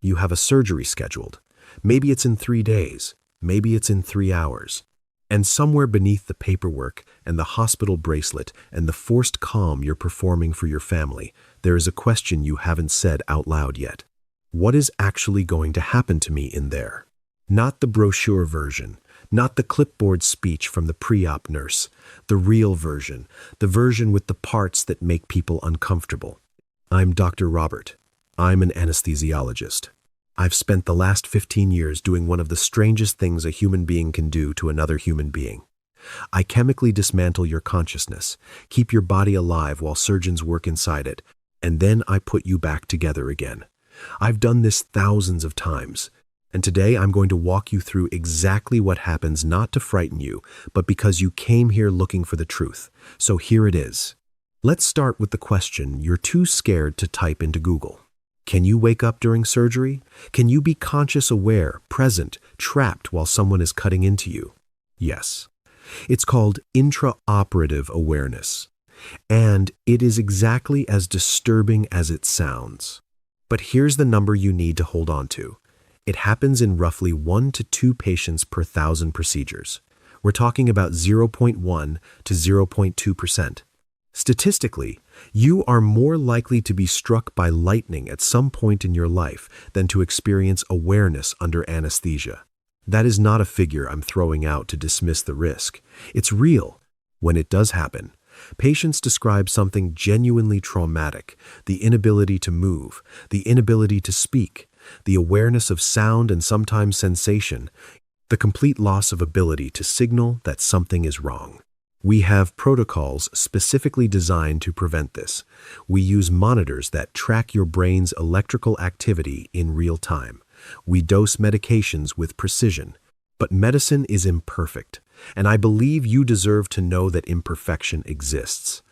You have a surgery scheduled. Maybe it's in 3 days. Maybe it's in 3 hours. And somewhere beneath the paperwork and the hospital bracelet and the forced calm you're performing for your family, there is a question you haven't said out loud yet. What is actually going to happen to me in there? Not the brochure version, not the clipboard speech from the pre-op nurse, the real version, the version with the parts that make people uncomfortable. I'm Dr. Robert. I'm an anesthesiologist. I've spent the last 15 years doing one of the strangest things a human being can do to another human being. I chemically dismantle your consciousness, keep your body alive while surgeons work inside it, and then I put you back together again. I've done this thousands of times, and today I'm going to walk you through exactly what happens, not to frighten you, but because you came here looking for the truth. So here it is. Let's start with the question you're too scared to type into Google. Can you wake up during surgery? Can you be conscious, aware, present, trapped while someone is cutting into you? Yes. It's called intraoperative awareness. And it is exactly as disturbing as it sounds. But here's the number you need to hold on to. It happens in roughly 1 to 2 patients per 1,000 procedures. We're talking about 0.1 to 0.2%. Statistically, you are more likely to be struck by lightning at some point in your life than to experience awareness under anesthesia. That is not a figure I'm throwing out to dismiss the risk. It's real. When it does happen, patients describe something genuinely traumatic: the inability to move, the inability to speak, the awareness of sound and sometimes sensation, the complete loss of ability to signal that something is wrong. We have protocols specifically designed to prevent this. We use monitors that track your brain's electrical activity in real time. We dose medications with precision. But medicine is imperfect, and I believe you deserve to know that imperfection exists.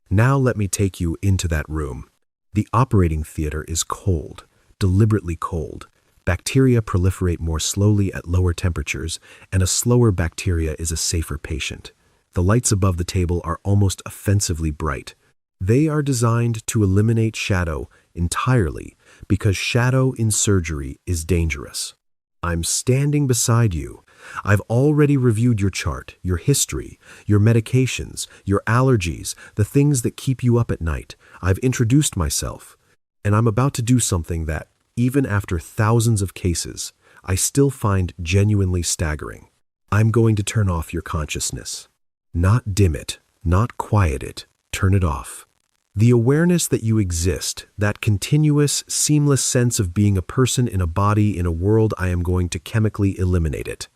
Now let me take you into that room. The operating theater is cold, deliberately cold. Bacteria proliferate more slowly at lower temperatures, and a slower bacteria is a safer patient. The lights above the table are almost offensively bright. They are designed to eliminate shadow entirely because shadow in surgery is dangerous. I'm standing beside you. I've already reviewed your chart, your history, your medications, your allergies, the things that keep you up at night. I've introduced myself, and I'm about to do something that, even after thousands of cases, I still find genuinely staggering. I'm going to turn off your consciousness. Not dim it, not quiet it, turn it off. The awareness that you exist, that continuous, seamless sense of being a person in a body in a world, I am going to chemically eliminate it.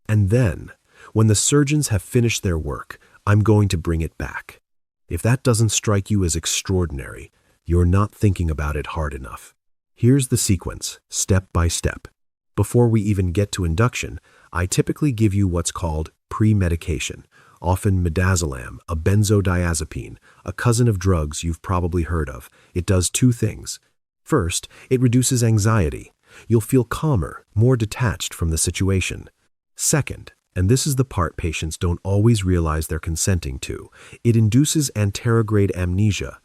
And then, when the surgeons have finished their work, I'm going to bring it back. If that doesn't strike you as extraordinary, you're not thinking about it hard enough. Here's the sequence, step by step. Before we even get to induction, I typically give you what's called pre-medication. Often midazolam, a benzodiazepine, a cousin of drugs you've probably heard of. It does 2 things. First, it reduces anxiety. You'll feel calmer, more detached from the situation. Second, and this is the part patients don't always realize they're consenting to, it induces anterograde amnesia.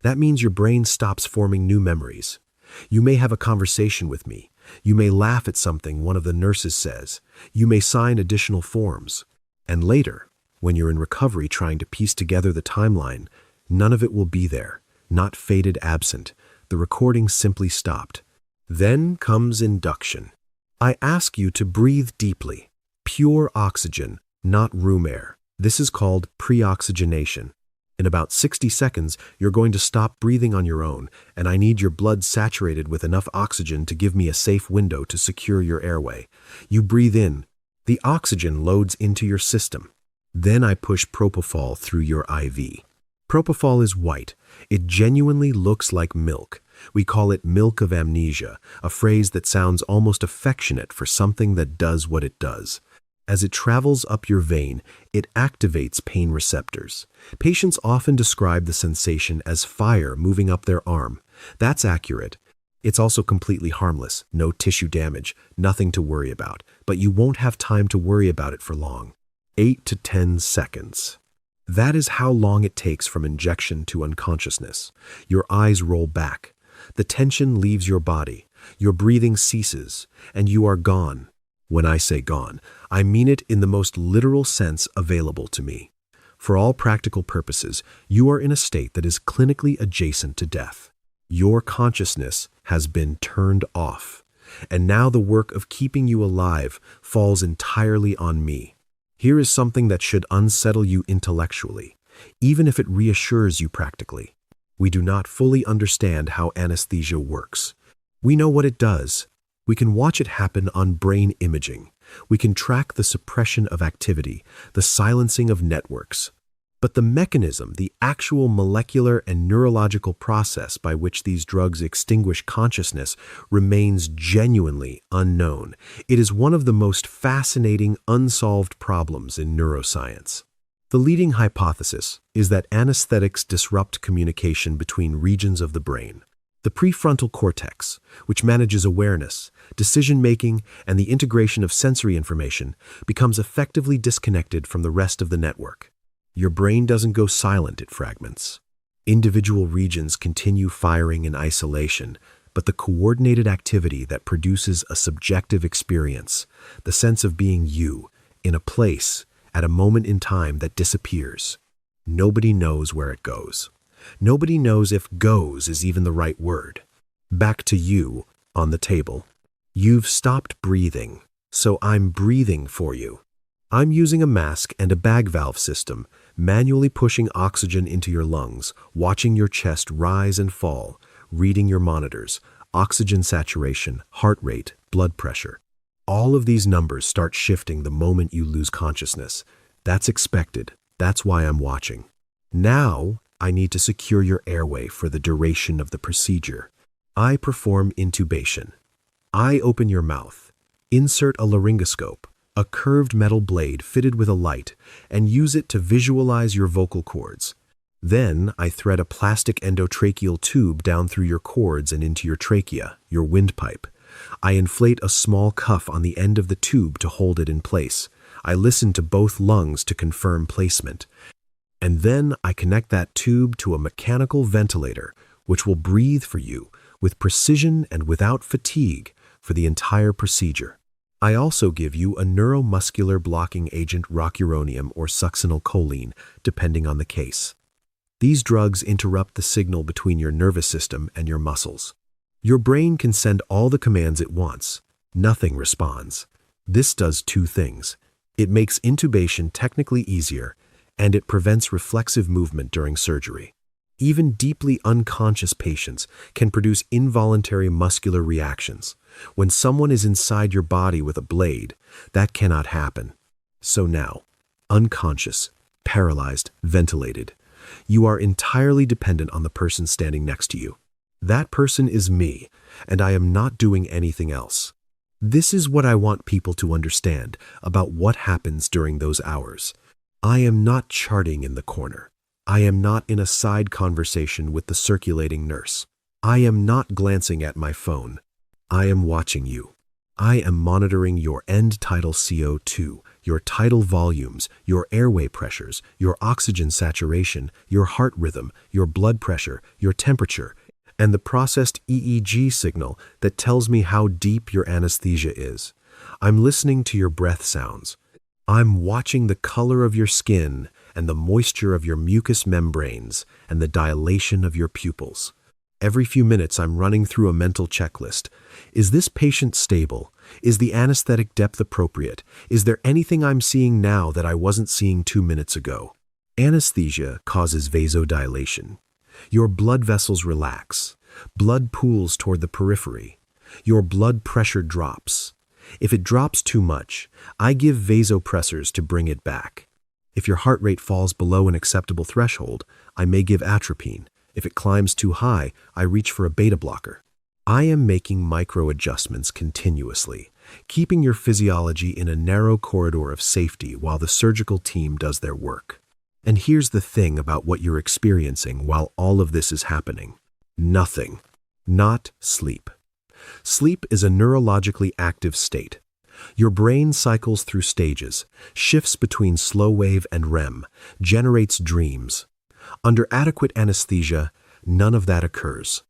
That means your brain stops forming new memories. You may have a conversation with me. You may laugh at something one of the nurses says. You may sign additional forms. And later, when you're in recovery trying to piece together the timeline, none of it will be there, not faded absent. The recording simply stopped. Then comes induction. I ask you to breathe deeply. Pure oxygen, not room air. This is called pre-oxygenation. In about 60 seconds, you're going to stop breathing on your own, and I need your blood saturated with enough oxygen to give me a safe window to secure your airway. You breathe in. The oxygen loads into your system. Then I push propofol through your IV. Propofol is white. It genuinely looks like milk. We call it milk of amnesia, a phrase that sounds almost affectionate for something that does what it does. As it travels up your vein, it activates pain receptors. Patients often describe the sensation as fire moving up their arm. That's accurate. It's also completely harmless, no tissue damage, nothing to worry about. But you won't have time to worry about it for long. 8 to 10 seconds. That is how long it takes from injection to unconsciousness. Your eyes roll back. The tension leaves your body. Your breathing ceases, and you are gone. When I say gone, I mean it in the most literal sense available to me. For all practical purposes, you are in a state that is clinically adjacent to death. Your consciousness has been turned off, and now the work of keeping you alive falls entirely on me. Here is something that should unsettle you intellectually, even if it reassures you practically. We do not fully understand how anesthesia works. We know what it does. We can watch it happen on brain imaging. We can track the suppression of activity, the silencing of networks. But the mechanism, the actual molecular and neurological process by which these drugs extinguish consciousness remains genuinely unknown. It is one of the most fascinating unsolved problems in neuroscience. The leading hypothesis is that anesthetics disrupt communication between regions of the brain. The prefrontal cortex, which manages awareness, decision-making, and the integration of sensory information, becomes effectively disconnected from the rest of the network. Your brain doesn't go silent, it fragments. Individual regions continue firing in isolation, but the coordinated activity that produces a subjective experience, the sense of being you, in a place, at a moment in time that disappears. Nobody knows where it goes. Nobody knows if goes is even the right word. Back to you, on the table. You've stopped breathing, so I'm breathing for you. I'm using a mask and a bag valve system, manually pushing oxygen into your lungs, watching your chest rise and fall, reading your monitors, oxygen saturation, heart rate, blood pressure. All of these numbers start shifting the moment you lose consciousness. That's expected. That's why I'm watching. Now, I need to secure your airway for the duration of the procedure. I perform intubation. I open your mouth, insert a laryngoscope, a curved metal blade fitted with a light, and use it to visualize your vocal cords. Then I thread a plastic endotracheal tube down through your cords and into your trachea, your windpipe. I inflate a small cuff on the end of the tube to hold it in place. I listen to both lungs to confirm placement. And then I connect that tube to a mechanical ventilator, which will breathe for you with precision and without fatigue for the entire procedure. I also give you a neuromuscular blocking agent, rocuronium or succinylcholine, depending on the case. These drugs interrupt the signal between your nervous system and your muscles. Your brain can send all the commands it wants. Nothing responds. This does two things. It makes intubation technically easier, and it prevents reflexive movement during surgery. Even deeply unconscious patients can produce involuntary muscular reactions. When someone is inside your body with a blade, that cannot happen. So now, unconscious, paralyzed, ventilated, you are entirely dependent on the person standing next to you. That person is me, and I am not doing anything else. This is what I want people to understand about what happens during those hours. I am not charting in the corner. I am not in a side conversation with the circulating nurse. I am not glancing at my phone. I am watching you. I am monitoring your end tidal CO2, your tidal volumes, your airway pressures, your oxygen saturation, your heart rhythm, your blood pressure, your temperature, and the processed EEG signal that tells me how deep your anesthesia is. I'm listening to your breath sounds. I'm watching the color of your skin and the moisture of your mucous membranes and the dilation of your pupils. Every few minutes, I'm running through a mental checklist. Is this patient stable? Is the anesthetic depth appropriate? Is there anything I'm seeing now that I wasn't seeing 2 minutes ago? Anesthesia causes vasodilation. Your blood vessels relax. Blood pools toward the periphery. Your blood pressure drops. If it drops too much, I give vasopressors to bring it back. If your heart rate falls below an acceptable threshold, I may give atropine. If it climbs too high, I reach for a beta blocker. I am making micro adjustments continuously, keeping your physiology in a narrow corridor of safety while the surgical team does their work. And here's the thing about what you're experiencing while all of this is happening. Nothing. Not sleep. Sleep is a neurologically active state. Your brain cycles through stages, shifts between slow wave and REM, generates dreams. Under adequate anesthesia, none of that occurs.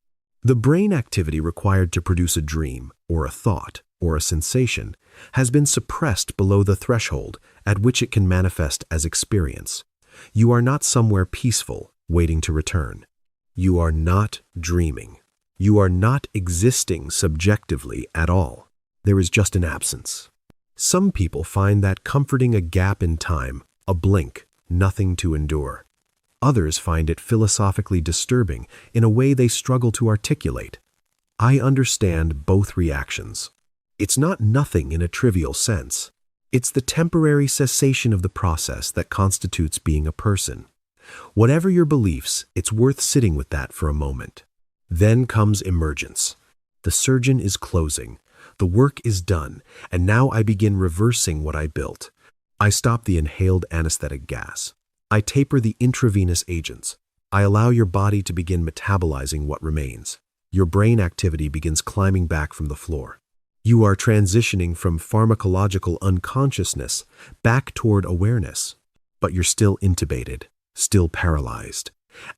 The brain activity required to produce a dream, or a thought, or a sensation has been suppressed below the threshold at which it can manifest as experience. You are not somewhere peaceful, waiting to return. You are not dreaming. You are not existing subjectively at all. There is just an absence. Some people find that comforting a gap in time, a blink, nothing to endure. Others find it philosophically disturbing in a way they struggle to articulate. I understand both reactions. It's not nothing in a trivial sense. It's the temporary cessation of the process that constitutes being a person. Whatever your beliefs, it's worth sitting with that for a moment. Then comes emergence. The surgeon is closing. The work is done, and now I begin reversing what I built. I stop the inhaled anesthetic gas. I taper the intravenous agents. I allow your body to begin metabolizing what remains. Your brain activity begins climbing back from the floor. You are transitioning from pharmacological unconsciousness back toward awareness, but you're still intubated, still paralyzed.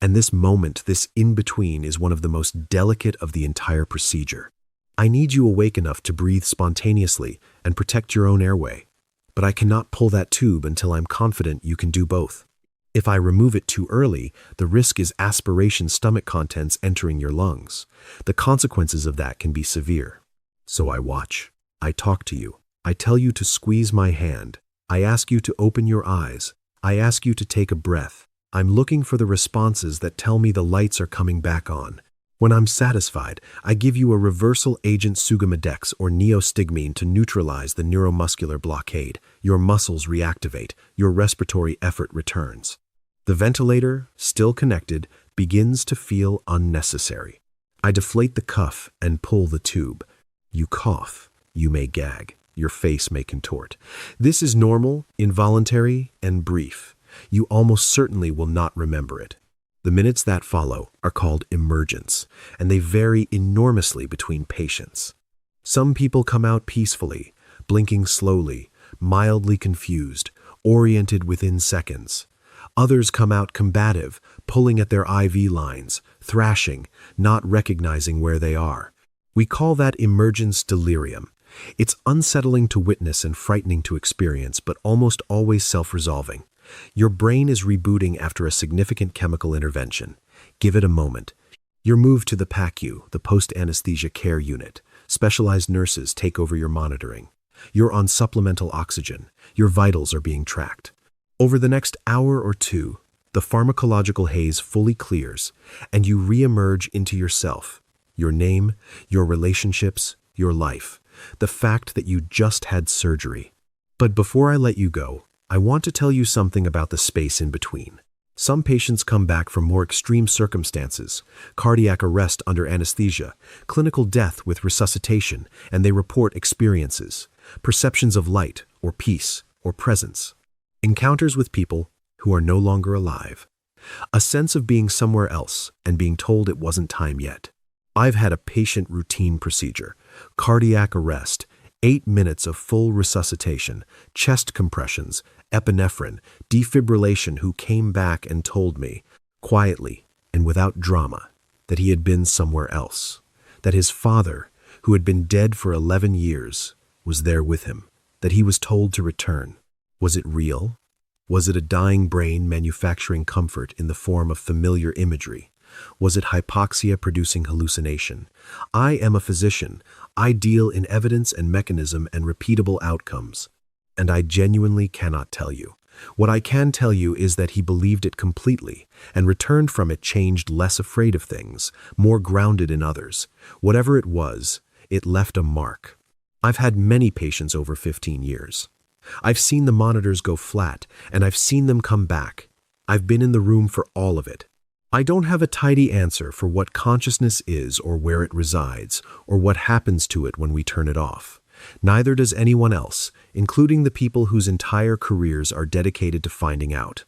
And this moment, this in-between, is one of the most delicate of the entire procedure. I need you awake enough to breathe spontaneously and protect your own airway, but I cannot pull that tube until I'm confident you can do both. If I remove it too early, the risk is aspiration stomach contents entering your lungs. The consequences of that can be severe. So I watch. I talk to you. I tell you to squeeze my hand. I ask you to open your eyes. I ask you to take a breath. I'm looking for the responses that tell me the lights are coming back on. When I'm satisfied, I give you a reversal agent sugammadex or neostigmine to neutralize the neuromuscular blockade. Your muscles reactivate. Your respiratory effort returns. The ventilator, still connected, begins to feel unnecessary. I deflate the cuff and pull the tube. You cough. You may gag. Your face may contort. This is normal, involuntary, and brief. You almost certainly will not remember it. The minutes that follow are called emergence, and they vary enormously between patients. Some people come out peacefully, blinking slowly, mildly confused, oriented within seconds. Others come out combative, pulling at their IV lines, thrashing, not recognizing where they are. We call that emergence delirium. It's unsettling to witness and frightening to experience, but almost always self-resolving. Your brain is rebooting after a significant chemical intervention. Give it a moment. You're moved to the PACU, the post-anesthesia care unit. Specialized nurses take over your monitoring. You're on supplemental oxygen. Your vitals are being tracked. Over the next hour or two, the pharmacological haze fully clears, and you re-emerge into yourself, your name, your relationships, your life, the fact that you just had surgery. But before I let you go, I want to tell you something about the space in between. Some patients come back from more extreme circumstances, cardiac arrest under anesthesia, clinical death with resuscitation, and they report experiences, perceptions of light or peace or presence, encounters with people who are no longer alive, a sense of being somewhere else and being told it wasn't time yet. I've had a patient routine procedure, cardiac arrest, 8 minutes of full resuscitation, chest compressions, epinephrine, defibrillation, who came back and told me, quietly and without drama, that he had been somewhere else, that his father, who had been dead for 11 years, was there with him, that he was told to return. Was it real? Was it a dying brain manufacturing comfort in the form of familiar imagery? Was it hypoxia producing hallucination? I am a physician. I deal in evidence and mechanism and repeatable outcomes. And I genuinely cannot tell you. What I can tell you is that he believed it completely and returned from it changed, less afraid of things, more grounded in others. Whatever it was, it left a mark. I've had many patients over 15 years. I've seen the monitors go flat, and I've seen them come back. I've been in the room for all of it. I don't have a tidy answer for what consciousness is or where it resides or what happens to it when we turn it off. Neither does anyone else, including the people whose entire careers are dedicated to finding out.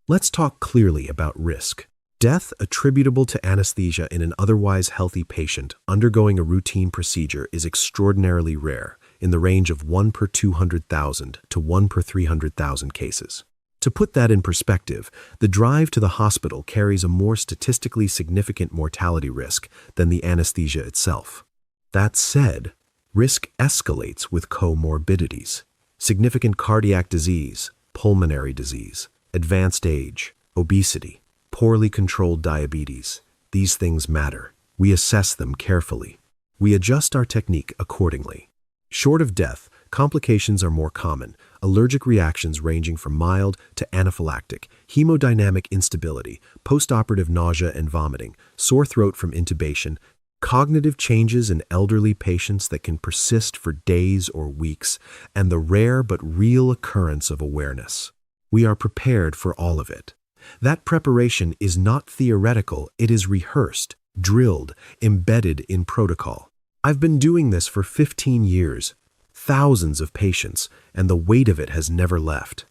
Let's talk clearly about risk. Death attributable to anesthesia in an otherwise healthy patient undergoing a routine procedure is extraordinarily rare, in the range of 1 per 200,000 to 1 per 300,000 cases. To put that in perspective, the drive to the hospital carries a more statistically significant mortality risk than the anesthesia itself. That said, risk escalates with comorbidities: significant cardiac disease, pulmonary disease, advanced age, obesity, poorly controlled diabetes. These things matter. We assess them carefully. We adjust our technique accordingly. Short of death, complications are more common: allergic reactions ranging from mild to anaphylactic, hemodynamic instability, postoperative nausea and vomiting, sore throat from intubation, cognitive changes in elderly patients that can persist for days or weeks, and the rare but real occurrence of awareness. We are prepared for all of it. That preparation is not theoretical, it is rehearsed, drilled, embedded in protocol. I've been doing this for 15 years, thousands of patients, and the weight of it has never left.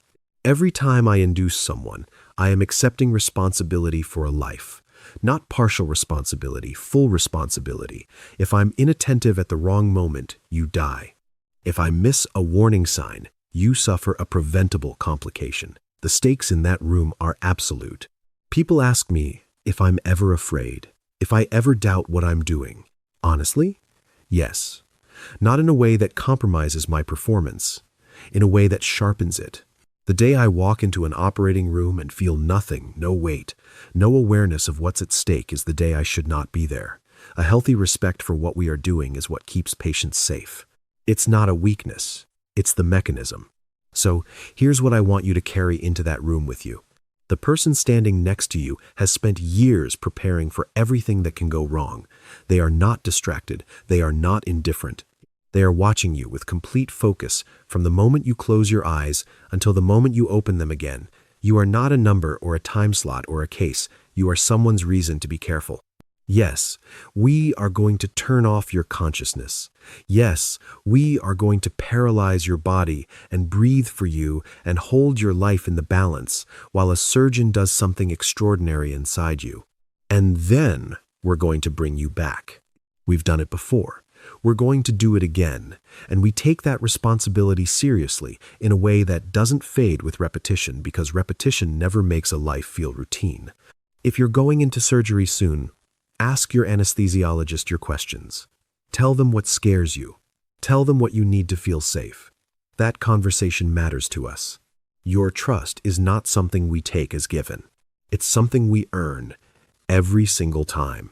Every time I induce someone, I am accepting responsibility for a life. Not partial responsibility, full responsibility. If I'm inattentive at the wrong moment, you die. If I miss a warning sign, you suffer a preventable complication. The stakes in that room are absolute. People ask me if I'm ever afraid, if I ever doubt what I'm doing. Honestly, yes. Not in a way that compromises my performance, in a way that sharpens it. The day I walk into an operating room and feel nothing, no weight, no awareness of what's at stake is the day I should not be there. A healthy respect for what we are doing is what keeps patients safe. It's not a weakness, it's the mechanism. So here's what I want you to carry into that room with you. The person standing next to you has spent years preparing for everything that can go wrong. They are not distracted. They are not indifferent. They are watching you with complete focus from the moment you close your eyes until the moment you open them again. You are not a number or a time slot or a case. You are someone's reason to be careful. Yes, we are going to turn off your consciousness. Yes, we are going to paralyze your body and breathe for you and hold your life in the balance while a surgeon does something extraordinary inside you. And then we're going to bring you back. We've done it before. We're going to do it again, and we take that responsibility seriously in a way that doesn't fade with repetition, because repetition never makes a life feel routine. If you're going into surgery soon, ask your anesthesiologist your questions. Tell them what scares you. Tell them what you need to feel safe. That conversation matters to us. Your trust is not something we take as given. It's something we earn every single time.